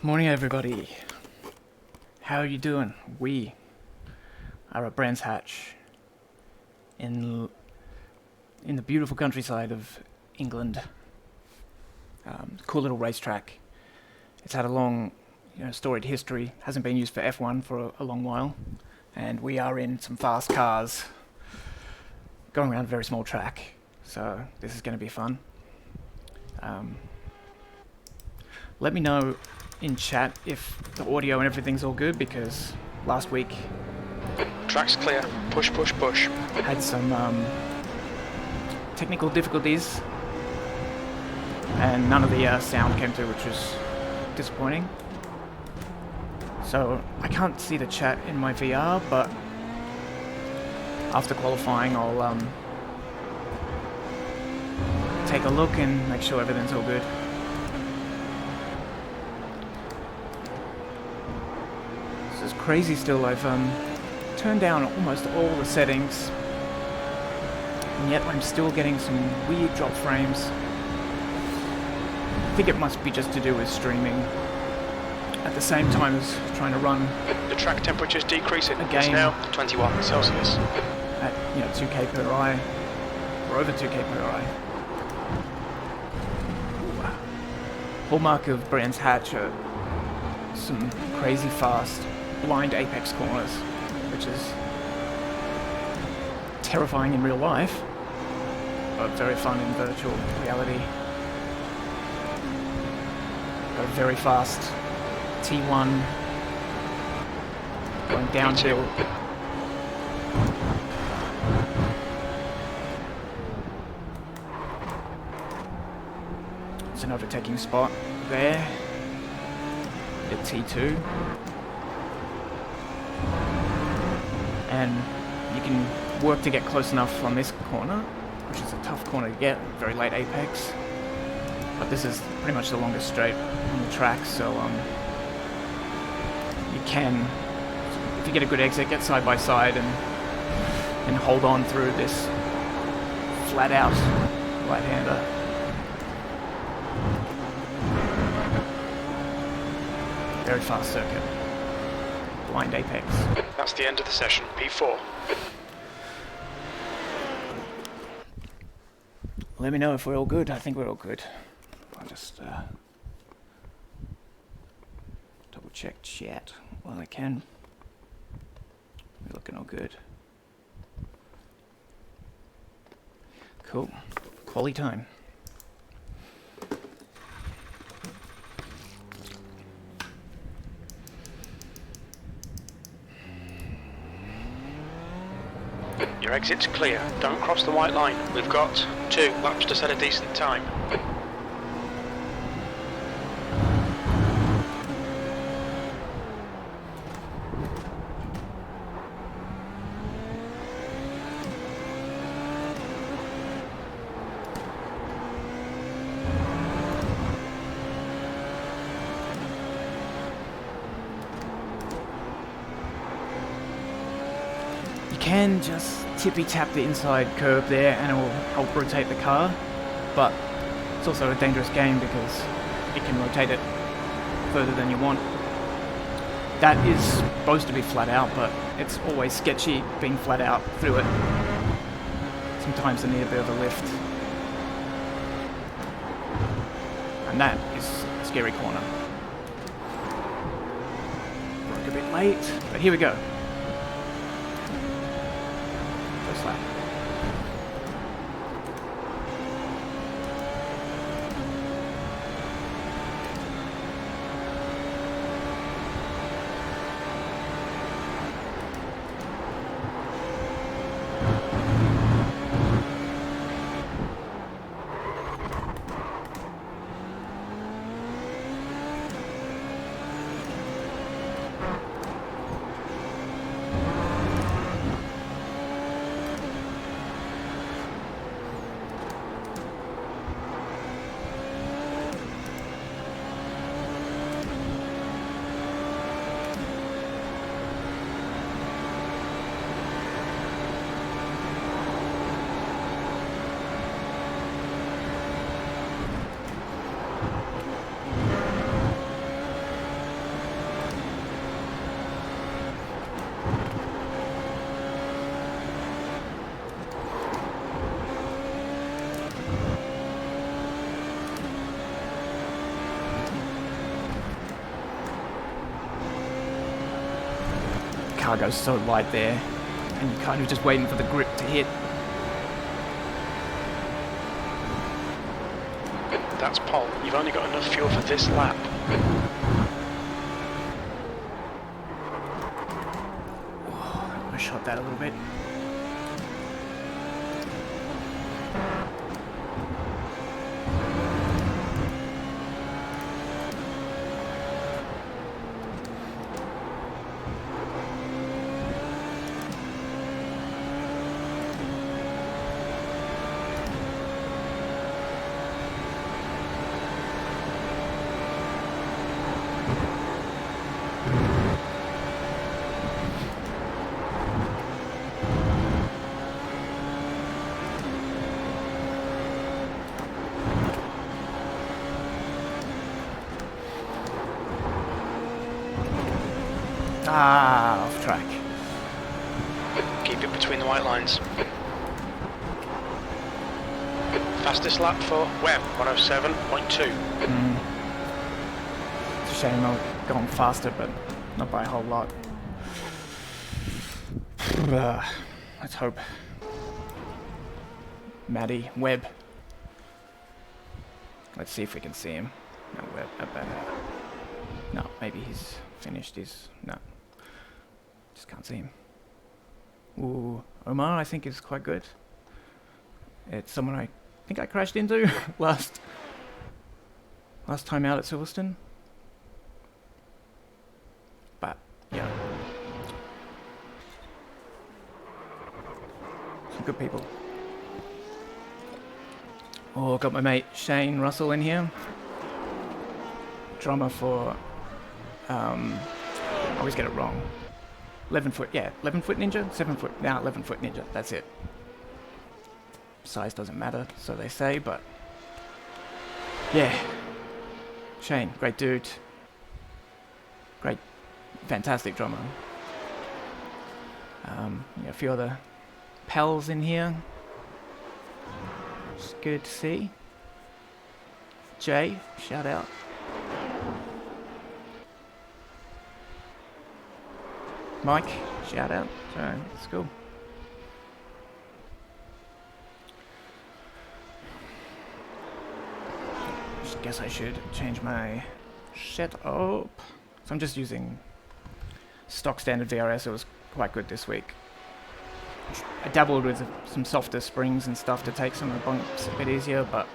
Morning everybody. How are you doing? We are at Brands Hatch in the beautiful countryside of England. Cool little racetrack. It's had a long, storied history. Hasn't been used for F1 for a long while, and we are in some fast cars going around a very small track. So this is going to be fun. Let me know in chat if the audio and everything's all good, because last week track's clear. Push, push, push. Had some technical difficulties and none of the sound came through, which was disappointing. So I can't see the chat in my VR, but after qualifying I'll take a look and make sure everything's all good. This is crazy still. I've turned down almost all the settings, and yet I'm still getting some weird drop frames. I think it must be just to do with streaming at the same time as trying to run The track temperature's decreasing. a It's game now 21 Celsius. at 2k per eye, or over 2k per eye. Hallmark of Brands Hatch are some crazy fast blind apex corners, which is terrifying in real life, but very fun in virtual reality. Got a very fast T1 going downhill. It's an overtaking spot there at T2. And you can work to get close enough on this corner, which is a tough corner to get, very late apex. But this is pretty much the longest straight on the track, so you can, if you get a good exit, get side by side and hold on through this flat out right-hander. Very fast circuit. Blind apex. That's the end of the session. P4. Let me know if we're all good. I think we're all good. I'll just double check chat while I can. We're looking all good. Cool. Quality time. Your exit's clear. Don't cross the white line. We've got 2 laps to set a decent time. Can just tippy tap the inside curb there and it will help rotate the car, but it's also a dangerous game because it can rotate it further than you want. That is supposed to be flat out, but it's always sketchy being flat out through it. Sometimes they need a bit of a lift, and that is a scary corner. Broke a bit late, but here we go. Lap. car goes so wide there, and you're kind of just waiting for the grip to hit. That's pole. You've only got enough fuel for this lap. Oh, I shot that a little bit. Ah, off track. Keep it between the white lines. Fastest lap for Webb, 107.2. It's a shame I've gone faster, but not by a whole lot. Let's hope. Maddie, Webb. Let's see if we can see him. No, Webb. No, maybe he's finished his... No. Just can't see him. Ooh, Omar I think is quite good. It's someone I think I crashed into last time out at Silverstone. But, yeah. Some good people. Oh, got my mate Shane Russell in here. Drummer for... I always get it wrong. 11-foot, yeah, 11-foot Ninja? 7-foot, now 11-foot Ninja, that's it. Size doesn't matter, so they say, but... Yeah. Shane, great dude. Great, fantastic drummer. Yeah, a few other pals in here. It's good to see. Jay, shout out. Mike, shout out. So, that's cool. Just guess I should change my setup. So I'm just using stock standard VRS. It was quite good this week. I dabbled with some softer springs and stuff to take some of the bumps a bit easier, but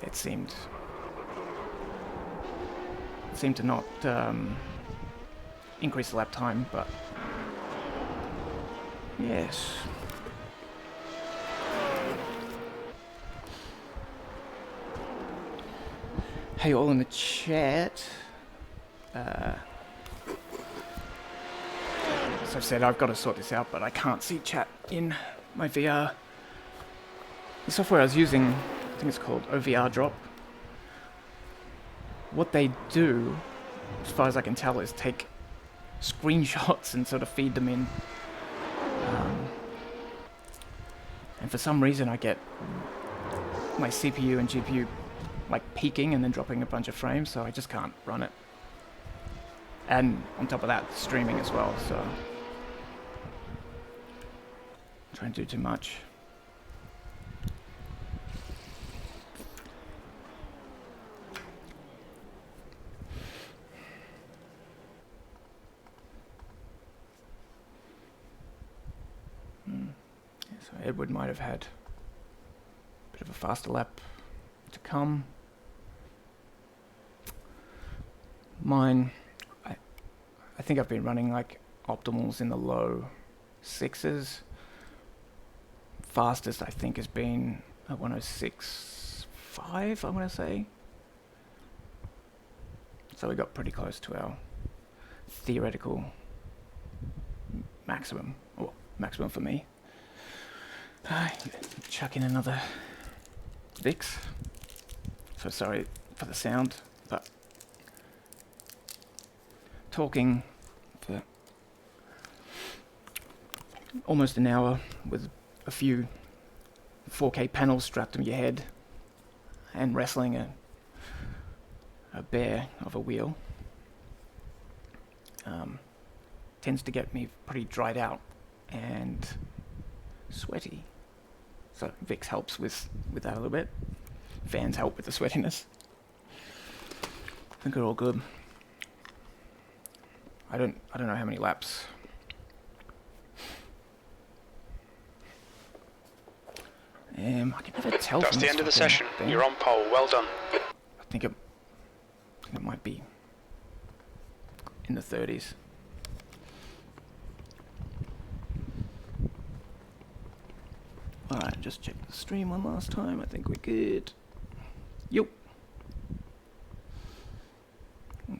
it seemed to not increase the lap time, but yes. Hey all in the chat. As I've said, I've got to sort this out, but I can't see chat in my VR. The software I was using, I think it's called OVR Drop. What they do, as far as I can tell, is take screenshots and sort of feed them in. And for some reason I get my CPU and GPU like peaking and then dropping a bunch of frames, so I just can't run it. And on top of that, streaming as well, so... Trying to do too much. So Edward might have had a bit of a faster lap to come. Mine, I think I've been running like optimals in the low 6s. Fastest I think has been at 106.5, I want to say. So we got pretty close to our theoretical maximum, or maximum for me. Chuck in another Vix. So sorry for the sound, but talking for almost an hour with a few 4K panels strapped to your head and wrestling a bear of a wheel. tends to get me pretty dried out and sweaty. So Vicks helps with that a little bit. Fans help with the sweatiness. I think we're all good. I don't know how many laps. I can never tell. That's the end of the session. You're on pole. Well done. I think it might be in the 30s. Alright, just check the stream one last time. I think we're good. Yup.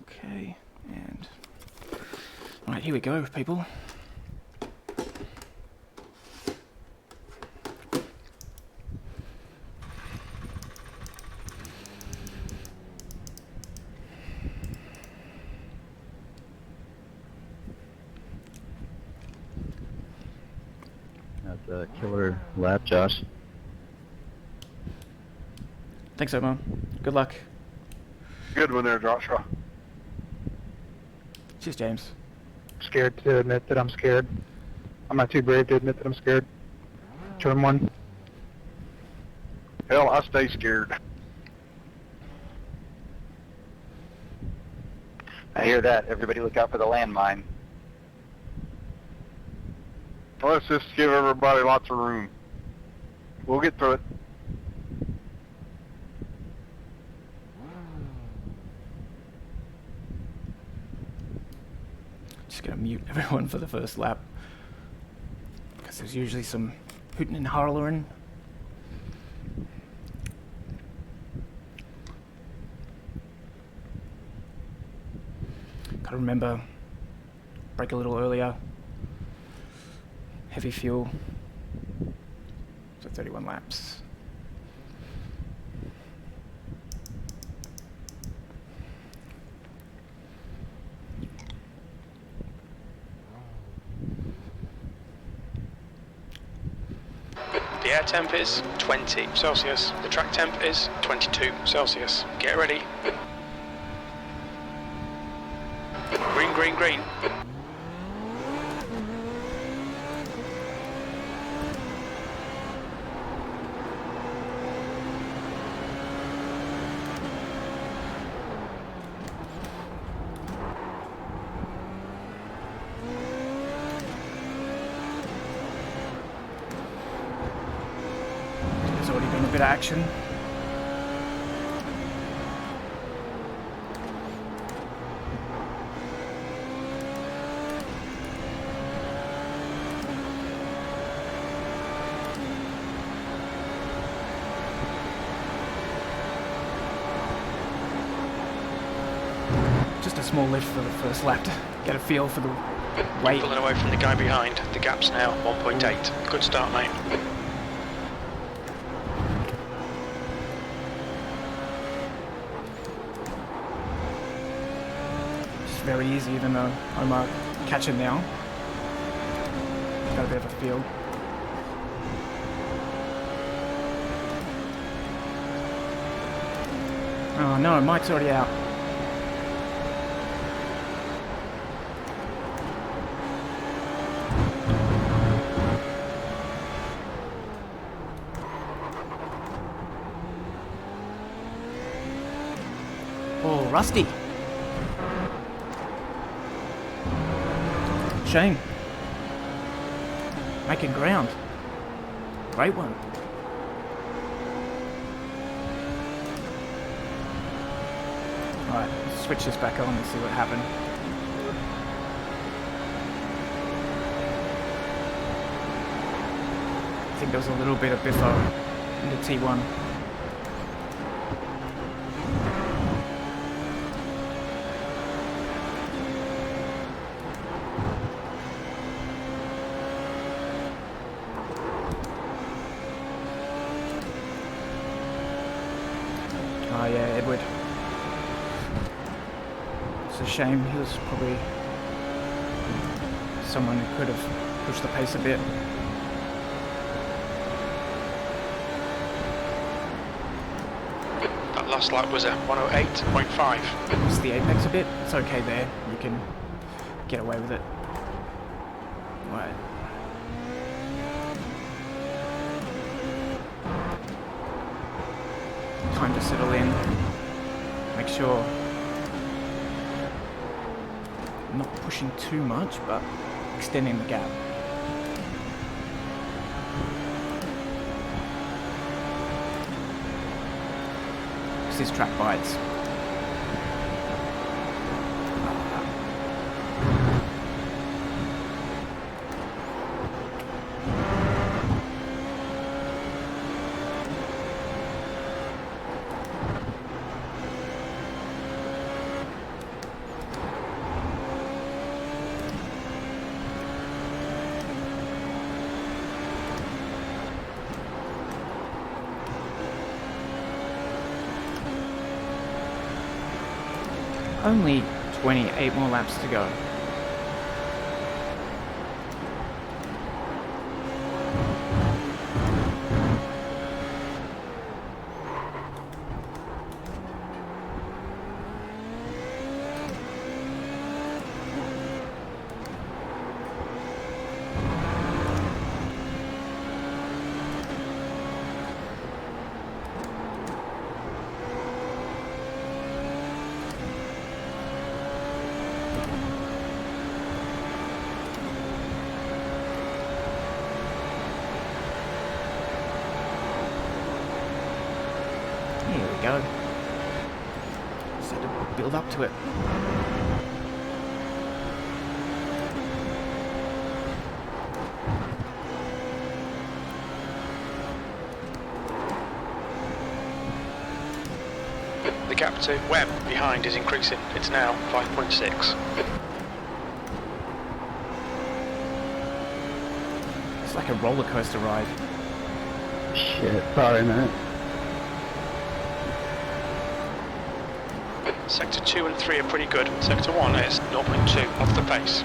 Okay, and... Alright, here we go, people. That's a killer lap, Josh. Thanks so much. Good luck. Good one there, Joshua. Cheers, James. Scared to admit that I'm scared. I'm not too brave to admit that I'm scared. Turn one. Hell, I stay scared. I hear that. Everybody look out for the landmine. Let's just give everybody lots of room. We'll get through it. Just gonna mute everyone for the first lap. Because there's usually some hooting and hollering. Gotta remember, brake a little earlier. Heavy fuel. So 31 laps. The air temp is 20 Celsius. The track temp is 22 Celsius. Get ready. Green, green, green. There's already been a bit of action. Just a small lift for the first lap to get a feel for the weight. Pulling away from the guy behind. The gap's now 1.8. Good start, mate. It's very easy, even though I'm catching now. Got a bit of a feel. Oh no, Mike's already out. Oh, Rusty. Shame. Making ground. Great one. Alright, let's switch this back on and see what happened. I think there was a little bit of biffo in the T1. Oh yeah, Edward. It's a shame. He was probably someone who could have pushed the pace a bit. That last lap was a 108.5. It's the apex a bit. It's okay there. You can get away with it. Right. Time to settle in. Make sure I'm not pushing too much, but extending the gap. Because this track bites. Only 28 more laps to go. Go. Just had to build up to it. The gap to Webb behind is increasing. It's now 5.6. It's like a roller coaster ride. Shit, sorry, man. Sector 2 and 3 are pretty good. Sector 1 is 0.2 off the pace.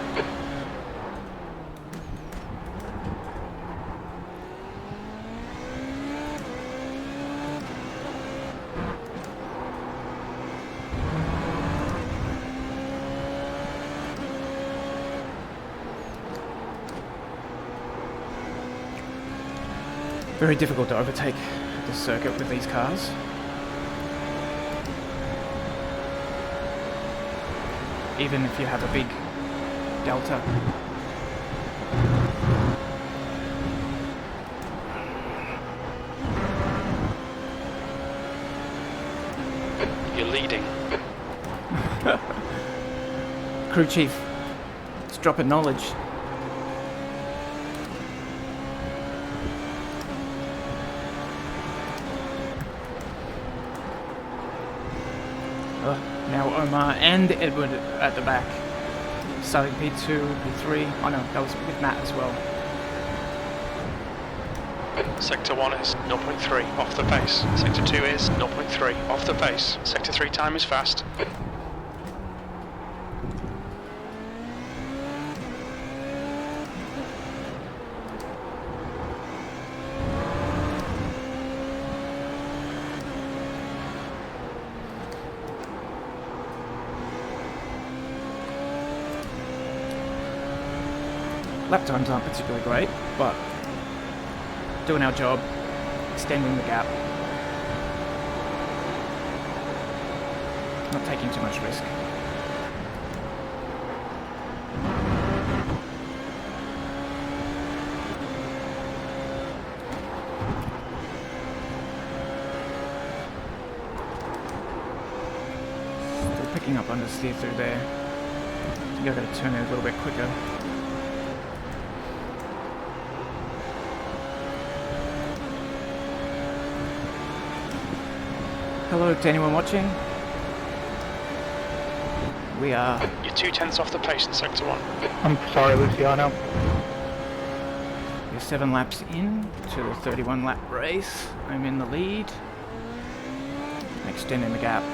Very difficult to overtake this circuit with these cars. Even if you have a big delta. You're leading. Crew chief, it's dropping knowledge. Now Omar and Edward at the back. Starting P2, P3. Oh no, that was with Matt as well. Sector 1 is 0.3 off the pace. Sector 2 is 0.3 off the pace. Sector 3 time is fast. Lap times aren't particularly great, but doing our job, extending the gap, not taking too much risk. Still picking up understeer through there. I think I've got to turn it a little bit quicker. Hello to anyone watching. We are... You're 2/10 off the pace in Sector 1. I'm sorry, Luciano. We're 7 laps in to the 31 lap race. I'm in the lead. Extending the gap.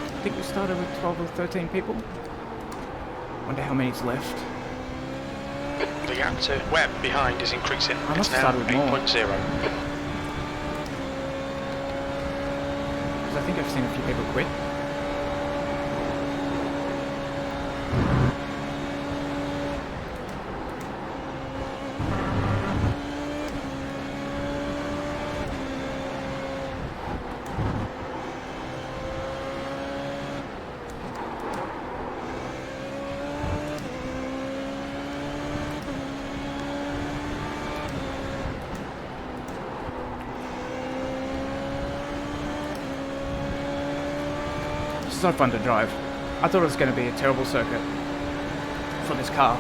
I think we started with 12 or 13 people. Wonder how many's left. The gap to Webb behind is increasing. I It's must now have started with more. 8.0. Because I think I've seen a few people quit. so fun to drive. I thought it was going to be a terrible circuit for this car.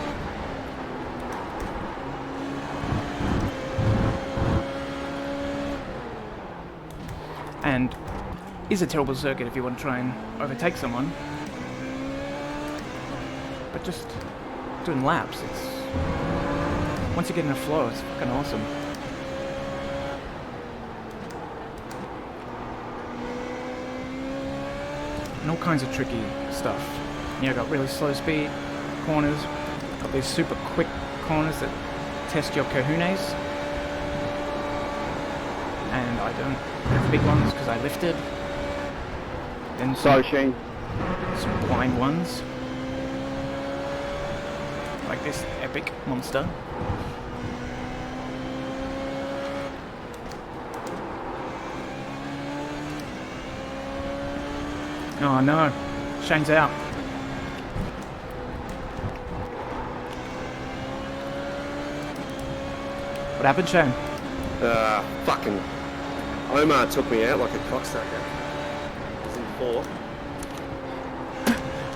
And is a terrible circuit if you want to try and overtake someone. But just doing laps, it's... once you get in a flow, it's fucking awesome. And all kinds of tricky stuff. You know, got really slow speed corners, got these super quick corners that test your cojones. And I don't have big ones because I lifted. Then Sorry, Shane. some blind ones. Like this epic monster. Oh no, Shane's out. What happened, Shane? Fucking Omar took me out like a cocksucker. I was in fourth.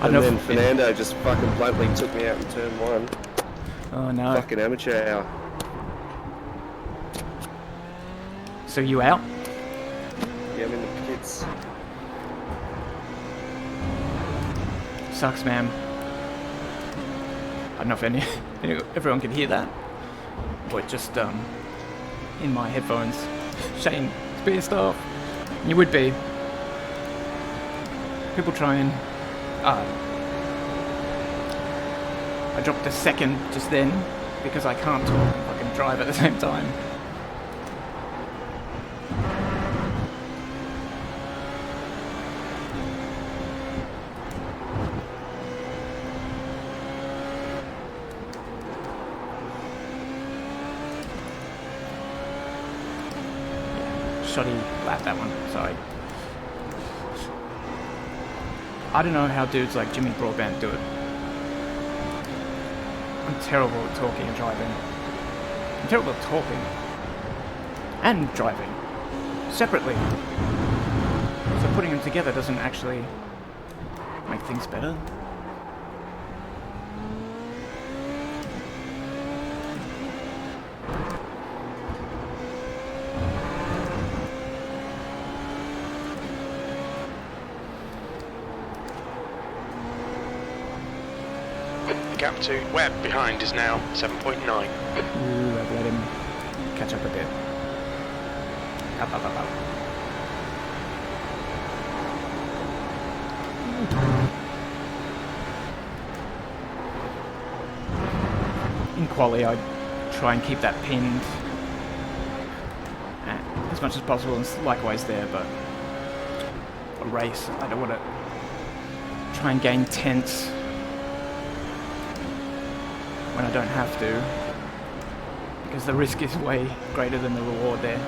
I don't And know then if Fernando just fucking bluntly took me out in turn one. Oh no. Fucking amateur hour. So you out? Yeah, I'm in the pits. Sucks, man. I don't know if everyone can hear that. Or just in my headphones. Shane, it's pissed off. You would be. People try and... I dropped a second just then because I can't talk and fucking drive at the same time. Shoddy lap, that one, sorry. I don't know how dudes like Jimmy Broadbent do it. I'm terrible at talking and driving. I'm terrible at talking and driving separately. So putting them together doesn't actually make things better. The gap to Webb behind is now 7.9. Ooh, I've let him catch up a bit. Up, up, up, up. In quali, I try and keep that pinned as much as possible, and likewise there, but a race, I don't want to try and gain tenths when I don't have to, because the risk is way greater than the reward there.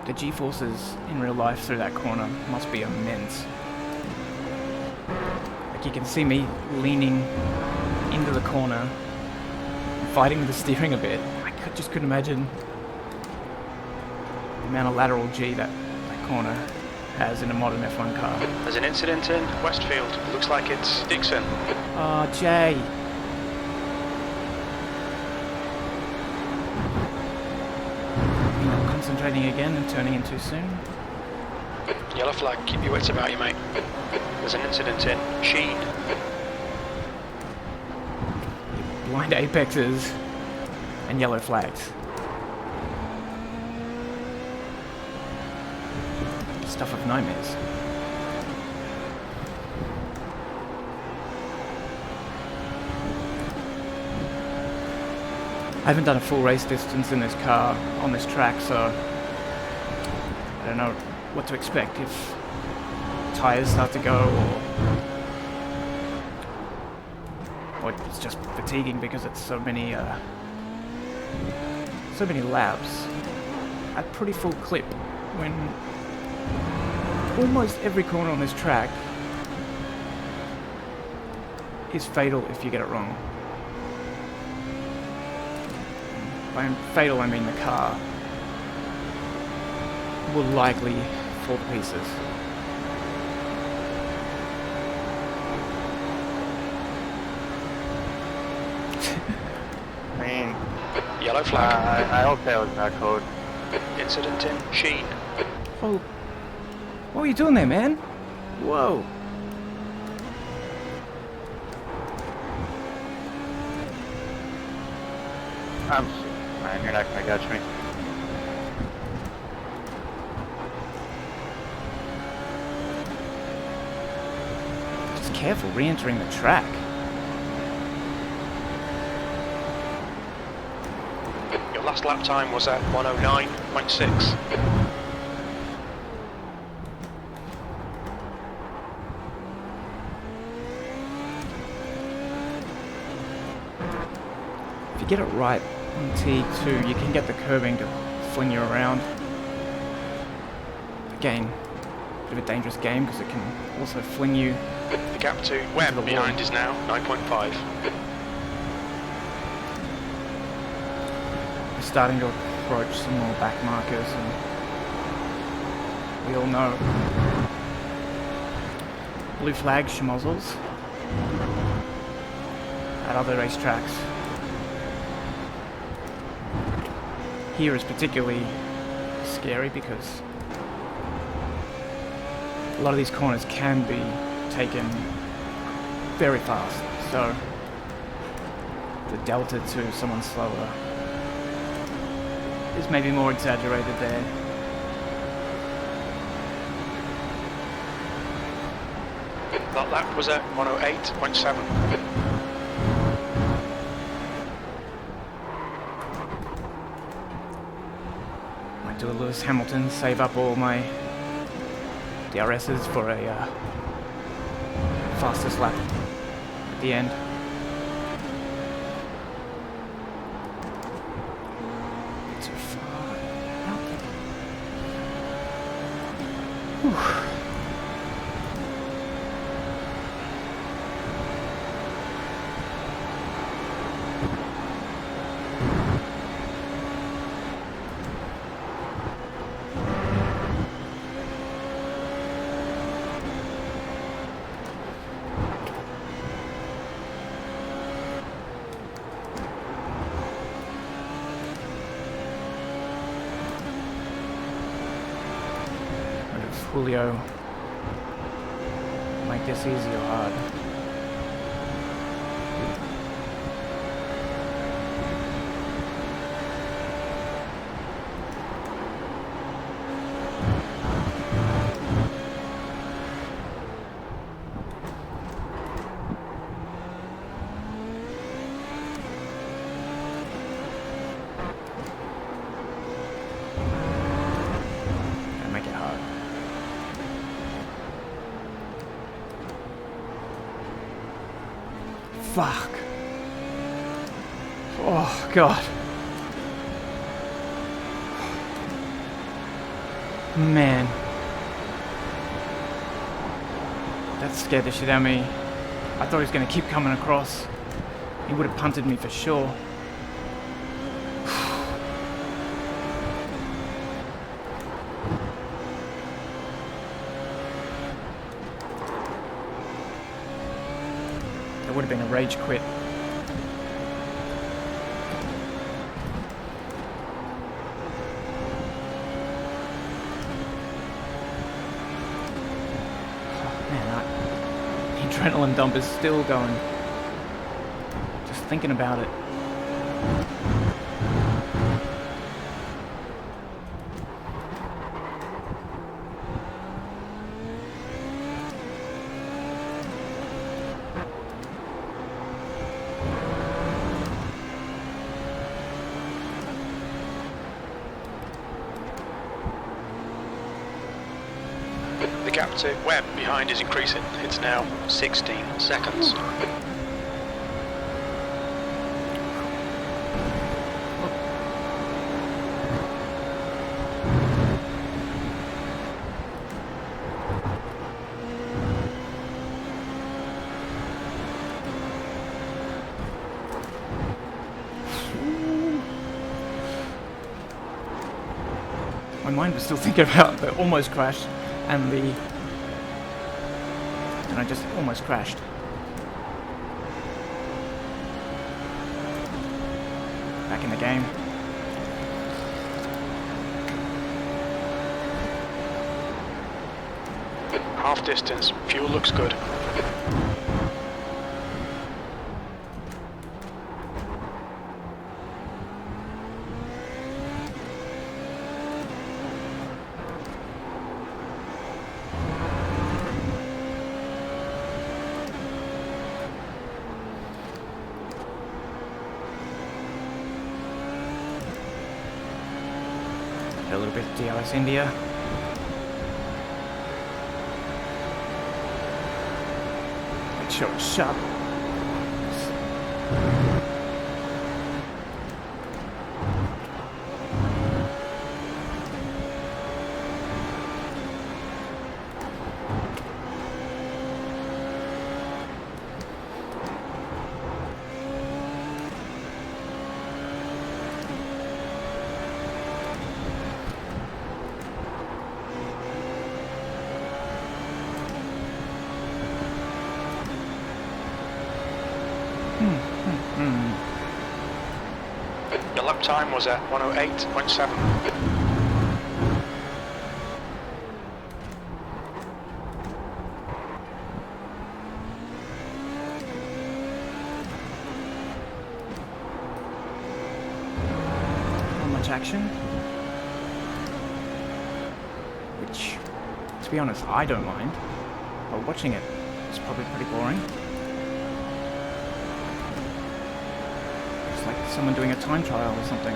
The G-forces in real life through that corner must be immense. Like, you can see me leaning into the corner, fighting with the steering a bit. I just couldn't imagine the amount of lateral G that corner has in a modern F1 car. There's an incident in Westfield. Looks like it's Dixon. Oh, Jay. You're not concentrating again and turning in too soon. Yellow flag, keep your wits about you, mate. There's an incident in Sheen. Blind apexes and yellow flags. Stuff of nightmares. I haven't done a full race distance in this car on this track, so I don't know what to expect if tires start to go, or it's just fatiguing because it's so many laps at pretty full clip when almost every corner on this track is fatal if you get it wrong. By fatal, I mean the car will likely fall to pieces. I mean, Yellow flag. I hope that was not code. Incident in Sheen. Oh, what were you doing there, man? Whoa. I'm sick, man. You're not gonna catch me. Just careful re-entering the track. Your last lap time was at 109.6. If you get it right on T2, you can get the curbing to fling you around. Again, bit of a dangerous game because it can also fling you. The gap to Webb the behind wall. is now 9.5. We're starting to approach some more back markers, and we all know blue flag schmozzles at other racetracks. Here is particularly scary because a lot of these corners can be taken very fast, so the delta to someone slower is maybe more exaggerated there. That lap was at 108.7. Might do a Lewis Hamilton, save up all my DRSs for a fastest lap at the end. Too far out. Whew. Julio make this easy or hard. And make it hard. Fuck. Oh, God. Man. That scared the shit out of me. I thought he was going to keep coming across. He would have punted me for sure. That would have been a rage quit. Oh, man, the adrenaline dump is still going. Just thinking about it. The gap to Webb behind is increasing. It's now 16 seconds. My mind was still thinking about the almost crash and I just almost crashed. Back in the game. Half distance. Fuel looks good. A little bit of DRS India. Make sure it's sharp. Your lap time was at 108.7. Not much action. Which, to be honest, I don't mind. But watching it is probably pretty boring. It's like someone doing a time trial or something.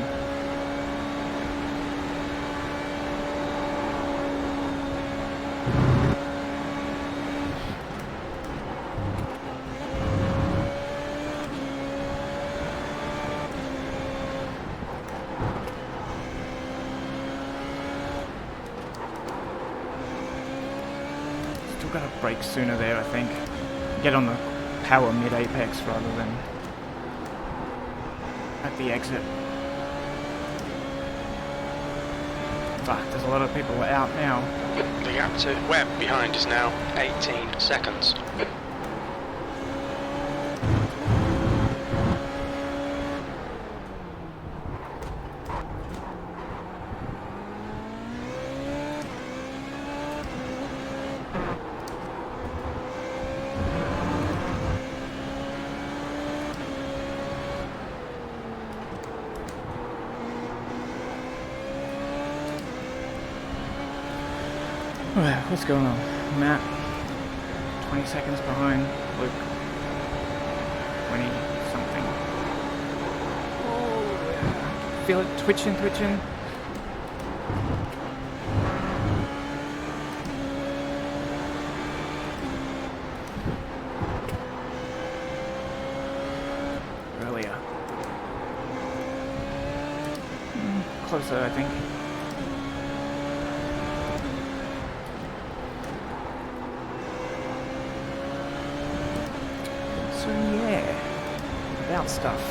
Still gotta brake sooner there, I think. Get on the power mid-apex rather than at the exit. Fuck, there's a lot of people out now. The gap to Webb behind is now 18 seconds. Alright, what's going on? Matt, 20 seconds behind Luke. 20 something. Oh, yeah. Feel it twitching. Earlier. Closer, I think. So yeah, about stuff.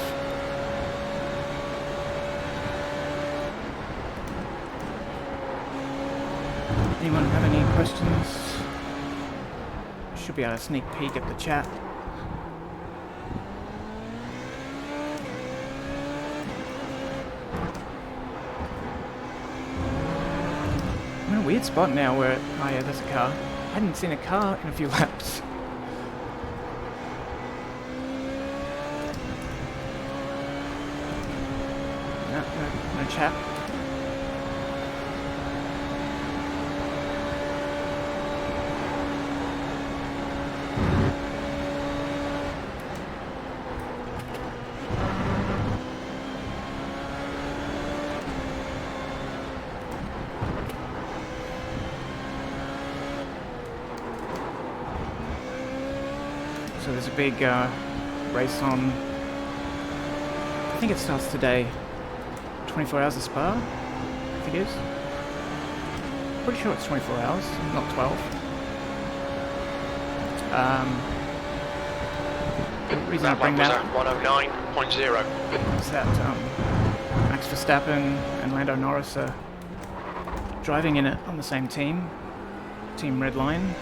Anyone have any questions? Should be able to sneak peek at the chat. I'm in a weird spot now where, oh yeah, there's a car. I hadn't seen a car in a few laps. No chat. So there's a big race on, I think it starts today. 24 hours of Spa, I think it is. Pretty sure it's 24 hours, not 12. The reason I bring that 109.0. is that Max Verstappen and Lando Norris are driving in it on the same team, Team Redline.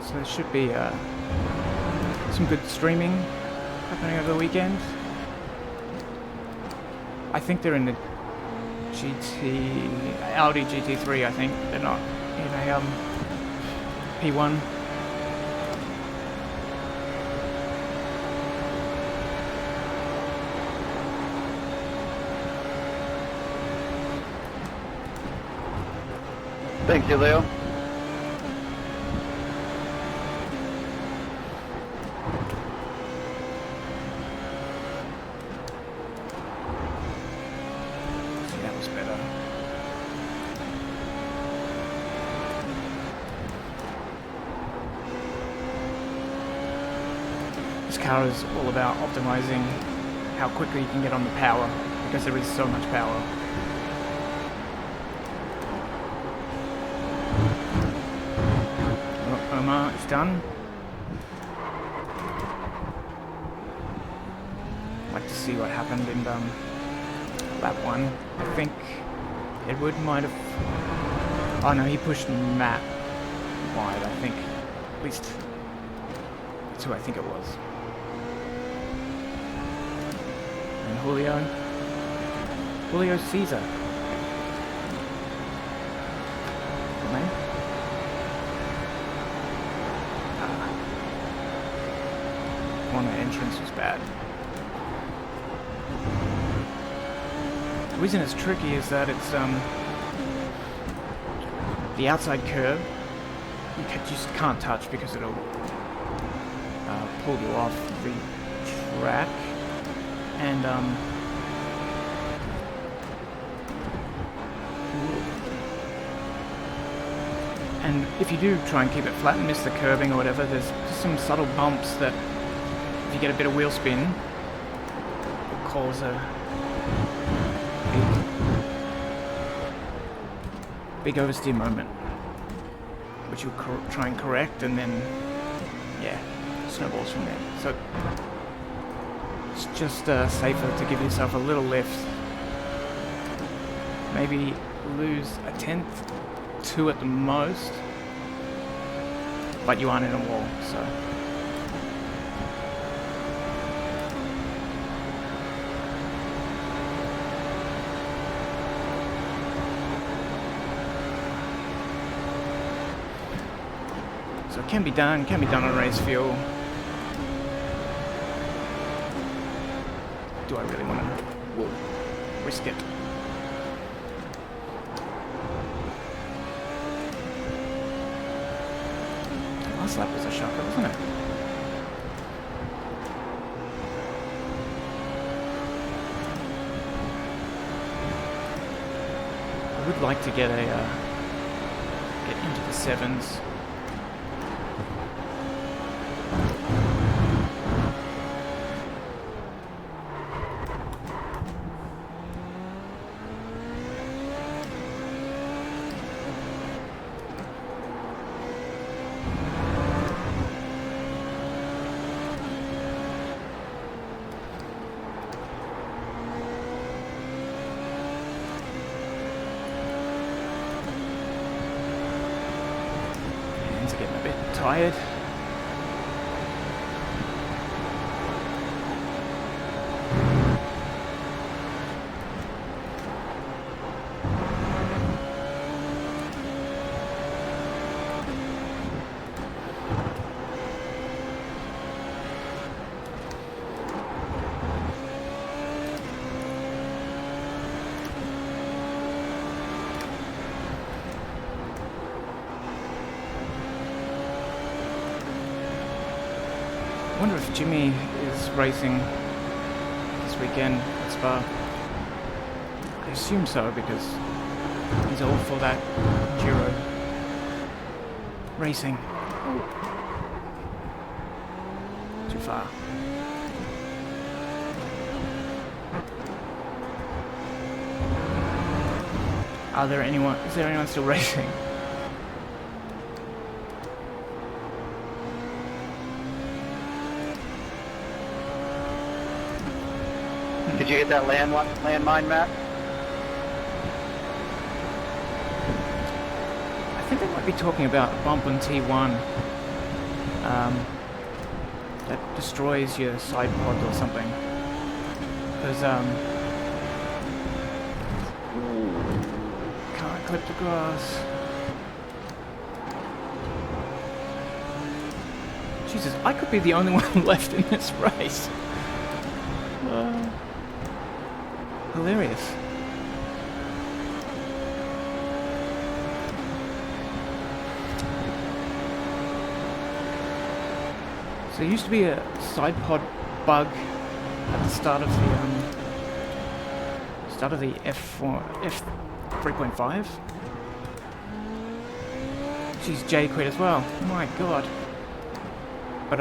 So there should be some good streaming happening over the weekend. I think they're in the Audi GT3, I think. They're not in a P1. Thank you, Leo. See, that was better. This car is all about optimizing how quickly you can get on the power, because there is so much power. Omar is done. I'd like to see what happened in lap 1. I think Edward might have... Oh no, he pushed Matt wide, I think. At least that's who I think it was. And Julio Caesar. Good name. Corner entrance was bad. The reason it's tricky is that it's the outside curb you just can't touch because it'll pull you off the track, and if you do try and keep it flat and miss the curbing or whatever, there's just some subtle bumps that if you get a bit of wheel spin, it'll cause a big oversteer moment, which you'll try and correct, and then, yeah, snowballs from there. So it's just safer to give yourself a little lift. Maybe lose a tenth, 2 at the most, but you aren't in a wall, so. So it can be done on race fuel. Do I really want to risk it? Last lap was a shocker, wasn't it? I would like to get into the 7s. Getting a bit tired. I wonder if Jimmy is racing this weekend at Spa. I assume so, because he's all for that Giro racing. Too far. Is there anyone still racing? Did you get that landmine, Matt? might be talking about a bump on T1 that destroys your side pod or something. Because can't clip the grass. Jesus, I could be the only one left in this race. Hilarious. So there used to be a side pod bug at the start of the F3.5. Geez, Jay quit as well. My God. But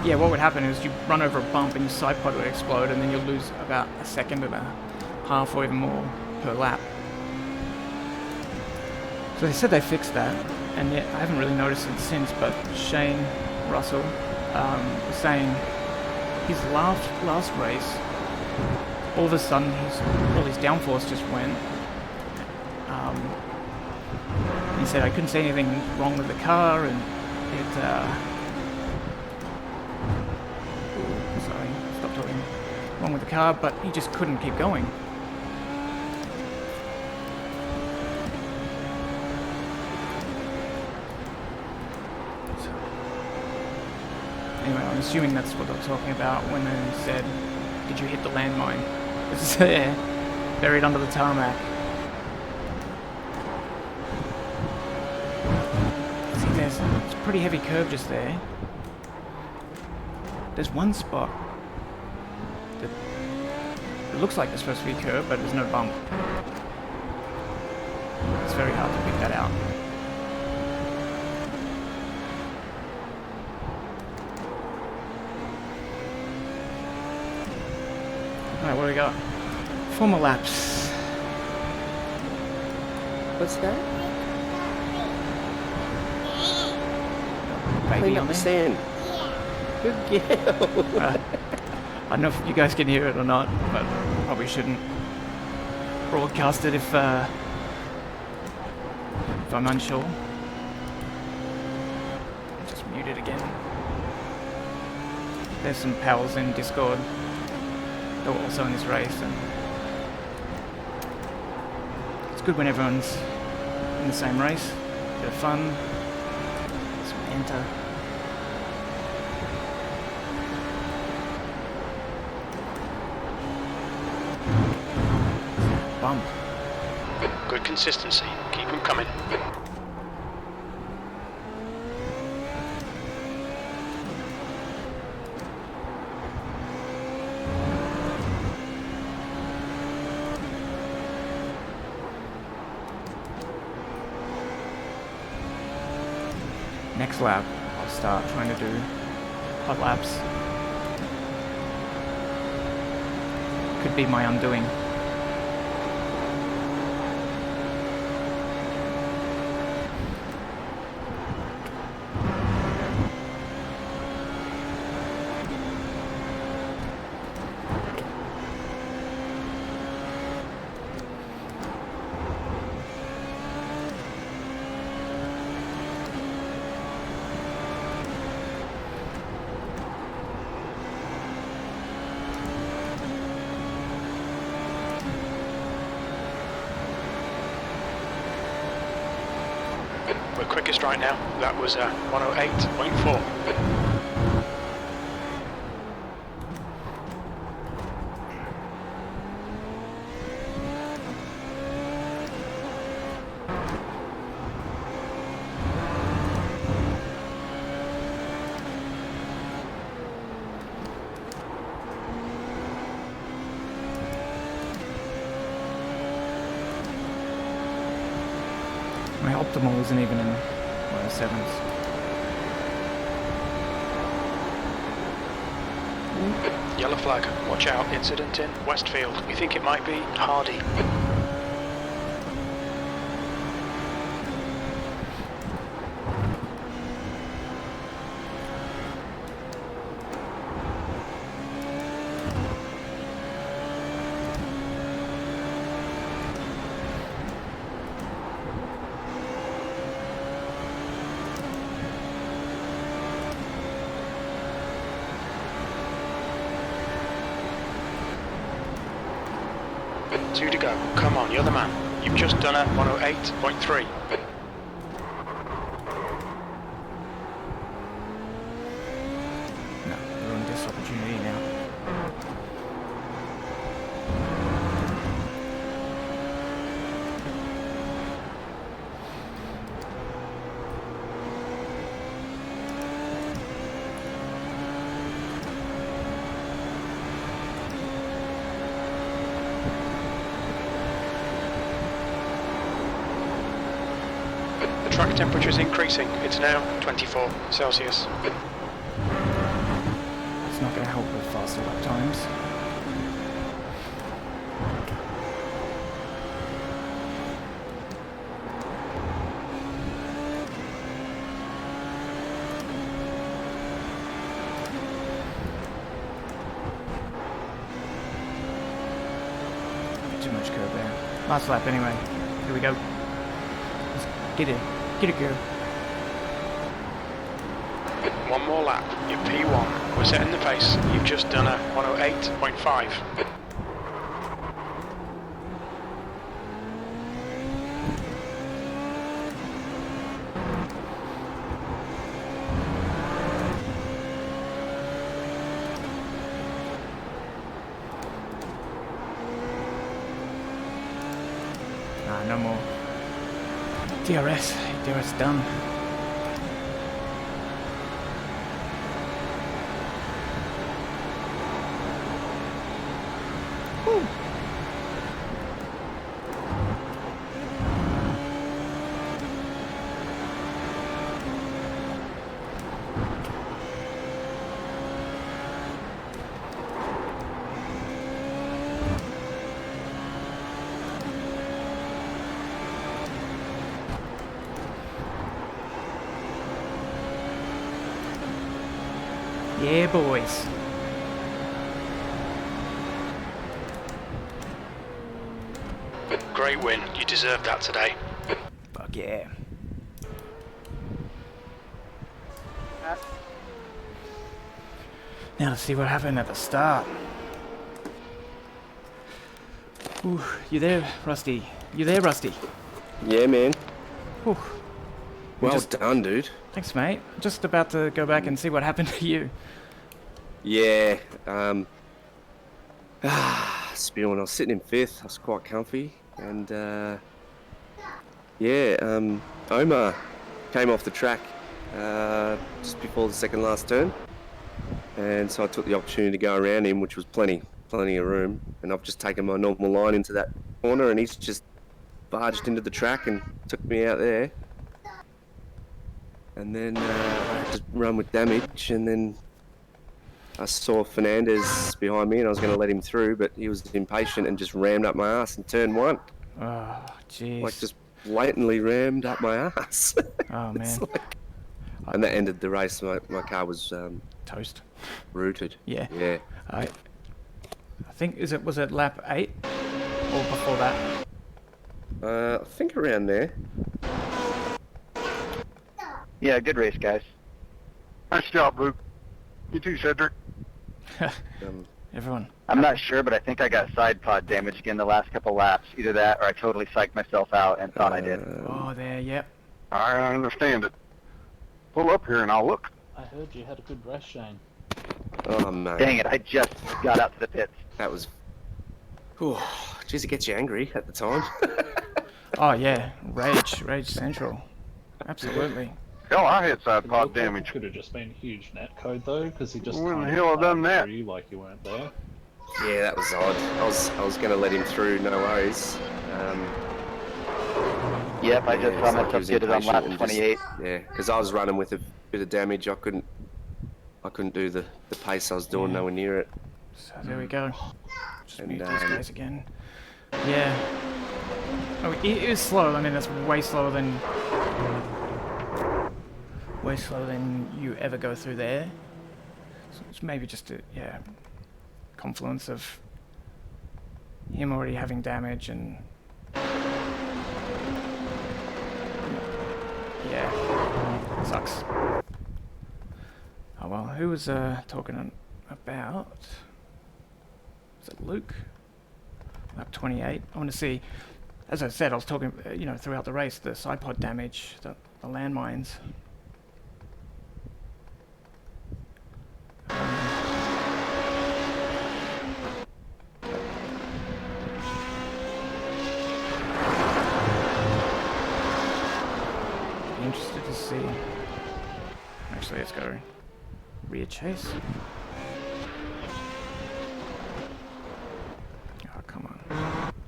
yeah, what would happen is you run over a bump and your side pod would explode, and then you'll lose about a second and a half or even more per lap. So they said they fixed that, and yet I haven't really noticed it since. But Shane Russell was saying his last race, all of a sudden all his downforce just went. He said I couldn't see anything wrong with the car, and it. Sorry, stop talking. Wrong with the car, but he just couldn't keep going. Anyway, I'm assuming that's what they're talking about when they said, "Did you hit the landmine?" It's there, buried under the tarmac. See, there's a pretty heavy curve just there. There's one spot that it looks like there's supposed to be a curve, but there's no bump. It's very hard to pick that out. Alright, what do we got? 4 more laps. What's that? Baby Clean on up the there. sand. Good girl. I don't know if you guys can hear it or not, but probably shouldn't broadcast it if I'm unsure. Just mute it again. There's some pals in Discord. They're also in this race, and it's good when everyone's in the same race. Bit of fun, some enter. Bump. Good consistency. Keep them coming. Next lap, I'll start trying to do hot laps. Could be my undoing. We're quickest right now. That was 108.4. My optimal isn't even in one of the sevens. Yellow flag. Watch out. Incident in Westfield. We think it might be Hardy. 2 to go. Come on, you're the man. You've just done a 108.3. No, ruined this opportunity now. The track temperature is increasing. It's now 24 Celsius. It's not going to help with faster lap times. Too much curve there. Last lap anyway. Here we go. Let's get it. Get it, girl. One more lap. You're P1. We're setting the pace. You've just done a 108.5. No more. DRS done. Woo. Yeah, boys. Great win. You deserved that today. Fuck yeah. Now let's see what happened at the start. Ooh, you there, Rusty? You there, Rusty? Yeah, man. Ooh. Well done, dude. Thanks, mate. Just about to go back and see what happened to you. Yeah. Spiel, when I was sitting in 5th, I was quite comfy. And, Omar came off the track just before the second last turn. And so I took the opportunity to go around him, which was plenty of room. And I've just taken my normal line into that corner, and he's just barged into the track and took me out there. And then I just run with damage, and then I saw Fernandez behind me, and I was going to let him through, but he was impatient and just rammed up my ass in turn 1. Oh, jeez. Like, just blatantly rammed up my ass. Oh, man. And that ended the race. My car was Toast. rooted. Yeah. Yeah. I think, was it lap 8? Or before that? I think around there. Yeah, good race, guys. Nice job, Luke. You too, Cedric. Everyone. I'm not sure, but I think I got side pod damage again the last couple laps. Either that or I totally psyched myself out and thought I did. Oh, there, yep. I understand it. Pull up here and I'll look. I heard you had a good race, Shane. Oh, mate. Dang it, I just got out to the pits. That was... Oh, geez, it gets you angry at the time. Oh, yeah. Rage Central. Absolutely. Hell, I had side It pod looked like damage. it could have just been huge net code though, because he just When the kind of hell I done that? through you like you weren't there. Yeah, that was odd. I was going to let him through, no worries. Yep, I just Yeah, saw it's like he myself was get it on impatient lap and 28. Yeah, because I was running with a bit of damage. I couldn't do the pace I was doing, nowhere near it. So there we go. Just And, mute these guys again. Yeah. Oh, it is slow. I mean, that's way slower than you ever go through there. So it's maybe just a confluence of him already having damage and yeah, sucks. Oh well, who was talking about? Was it Luke? lap 28. I want to see, as I said, I was talking, you know, throughout the race, the side pod damage, the landmines. Be interested to see. Actually, let's go rear chase. Oh, come on.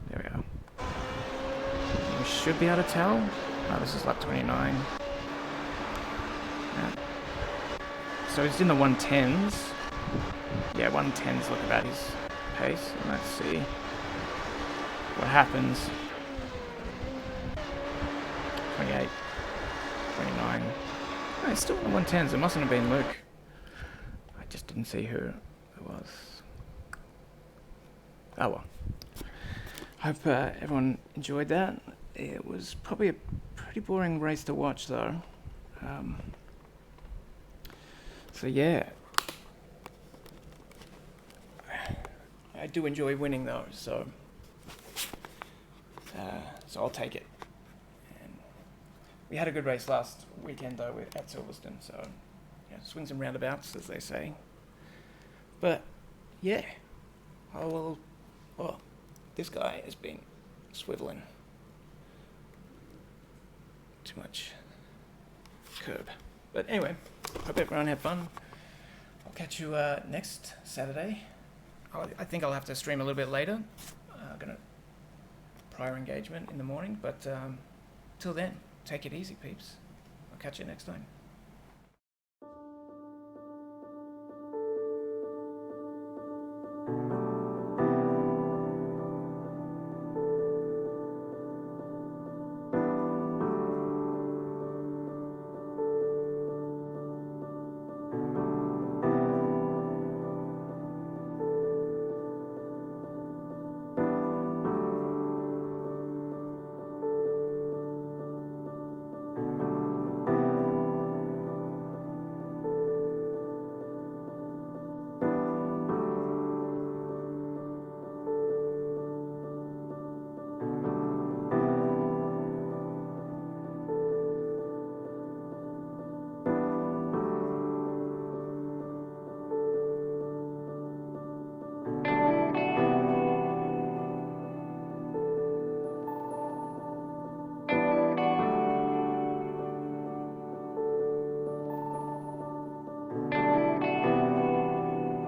There we go. We should be able to tell. Oh, this is lap 29. Yeah. So he's in the 110s. Yeah, 110s look about his pace. Let's see what happens. 28, 29. Oh, he's still in the 110s. It mustn't have been Luke. I just didn't see who it was. Oh well. Hope everyone enjoyed that. It was probably a pretty boring race to watch though. So yeah. I do enjoy winning though, so I'll take it. And we had a good race last weekend though at Silverstone, so yeah, swings and roundabouts as they say. But yeah, oh, this guy has been swiveling too much curb. But anyway, hope everyone had fun. I'll catch you next Saturday. I think I'll have to stream a little bit later. I'm gonna prior engagement in the morning, but till then, take it easy, peeps. I'll catch you next time.